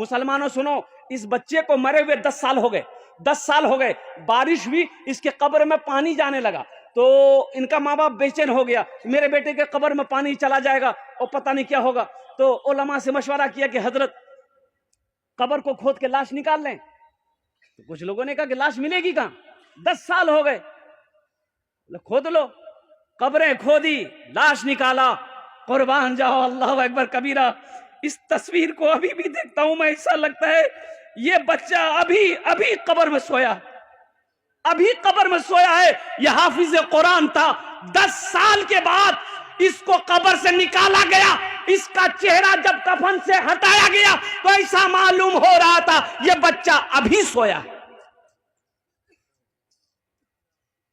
مسلمانوں سنو، اس بچے کو مرے ہوئے 10 سال ہو گئے، 10 سال ہو گئے، بارش ہوئی، اس کے قبر میں پانی جانے لگا تو ان کا ماں باپ بے چین ہو گیا، میرے بیٹے کے قبر میں پانی چلا جائے گا اور پتہ نہیں کیا ہوگا۔ تو علماء سے مشورہ کیا کہ حضرت قبر کو کھود کے لاش نکال لیں۔ تو کچھ لوگوں نے کہا کہ لاش ملے گی کہاں، 10 سال ہو گئے، کھود لو۔ قبریں کھودی، لاش نکالا، قربان جاؤ اللہ اکبر کبیرہ۔ اس تصویر کو ابھی بھی دیکھتا ہوں میں، ایسا لگتا ہے یہ بچہ ابھی قبر میں سویا، ابھی قبر میں سویا ہے۔ یہ حافظ قرآن تھا، 10 سال کے بعد اس کو قبر سے نکالا گیا، اس کا چہرہ جب کفن سے ہٹایا گیا تو ایسا معلوم ہو رہا تھا یہ بچہ ابھی سویا ہے۔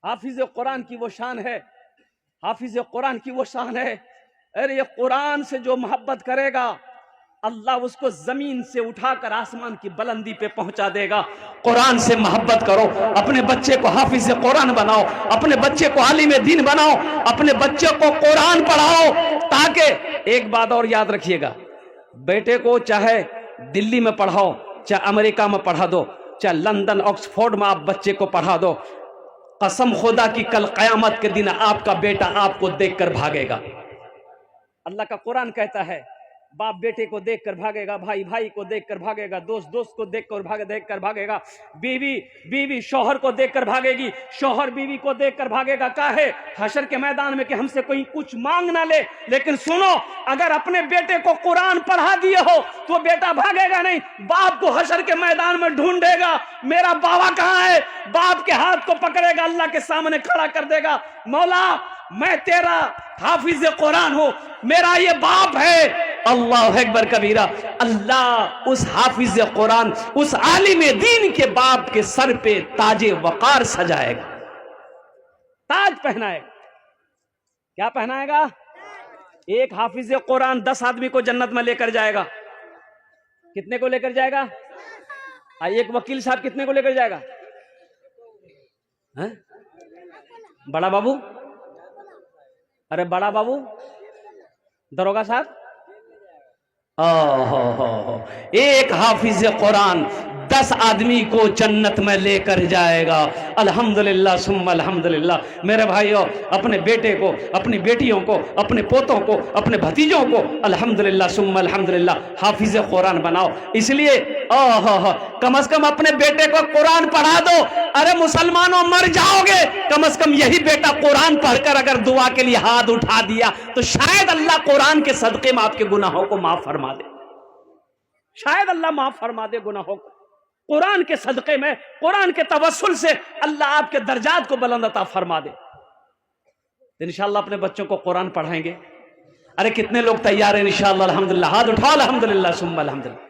حافظ قرآن کی وہ شان ہے، حافظ قرآن کی وہ شان ہے۔ ارے یہ قرآن سے جو محبت کرے گا اللہ اس کو زمین سے اٹھا کر آسمان کی بلندی پہ پہنچا دے گا۔ قرآن سے محبت کرو، اپنے بچے کو حافظ قرآن بناؤ، اپنے بچے کو عالم دین بناؤ، اپنے بچے کو قرآن پڑھاؤ، تاکہ ایک بات اور یاد رکھیے گا، بیٹے کو چاہے دلی میں پڑھاؤ، چاہے امریکہ میں پڑھا دو، چاہے لندن آکسفورڈ میں آپ بچے کو پڑھا دو، قسم خدا کی کل قیامت کے دن آپ کا بیٹا آپ کو دیکھ کر بھاگے گا۔ اللہ کا قرآن کہتا ہے باپ بیٹے کو دیکھ کر بھاگے گا، بھائی بھائی کو دیکھ کر بھاگے گا، دوست دوست کو دیکھ کر بھاگے گا، بیوی شوہر کو دیکھ کر بھاگے گی، شوہر بیوی کو دیکھ کر بھاگے گا۔ کاہے حشر کے میدان میں کہ ہم سے کوئی کچھ مانگ نہ لے۔ لیکن سنو، اگر اپنے بیٹے کو قرآن پڑھا دیے ہو تو بیٹا بھاگے گا نہیں، باپ کو حشر کے میدان میں ڈھونڈے گا، میرا بابا کہاں ہے، باپ کے ہاتھ کو پکڑے گا، اللہ کے سامنے کھڑا کر دے گا، مولا میں تیرا حافظ قرآن ہوں، میرا یہ باپ ہے۔ اللہ اکبر کبیرہ۔ اللہ اس حافظ قرآن، اس عالم دین کے باپ کے سر پہ تاج وقار سجائے گا، تاج پہنائے گا۔ کیا پہنائے گا؟ ایک حافظ قرآن 10 آدمی کو جنت میں لے کر جائے گا۔ کتنے کو لے کر جائے گا؟ ایک وکیل صاحب کتنے کو لے کر جائے گا؟ بڑا بابو، ارے بڑا بابو، دروگا صاحب، ایک حافظ قرآن 10 آدمی کو جنت میں لے کر جائے گا۔ الحمدللہ ثم الحمدللہ۔ میرے بھائیوں، اپنے بیٹے کو، اپنی بیٹیوں کو، اپنے پوتوں کو، اپنے بھتیجوں کو الحمدللہ ثم الحمدللہ حافظ قرآن بناؤ۔ اس لیے کم از کم اپنے بیٹے کو قرآن پڑھا دو۔ ارے مسلمانوں، مر جاؤ گے، کم از کم یہی بیٹا قرآن پڑھ کر اگر دعا کے لیے ہاتھ اٹھا دیا تو شاید اللہ قرآن کے صدقے میں آپ کے گناہوں کو معاف فرما دے، شاید اللہ معاف فرما دے گناہوں کو۔ قرآن کے صدقے میں، قرآن کے توسل سے اللہ آپ کے درجات کو بلند عطا فرما دے۔ انشاءاللہ اپنے بچوں کو قرآن پڑھائیں گے۔ ارے کتنے لوگ تیار ہیں انشاءاللہ؟ الحمدللہ، ہاتھ اٹھاؤ، الحمدللہ ثم الحمدللہ۔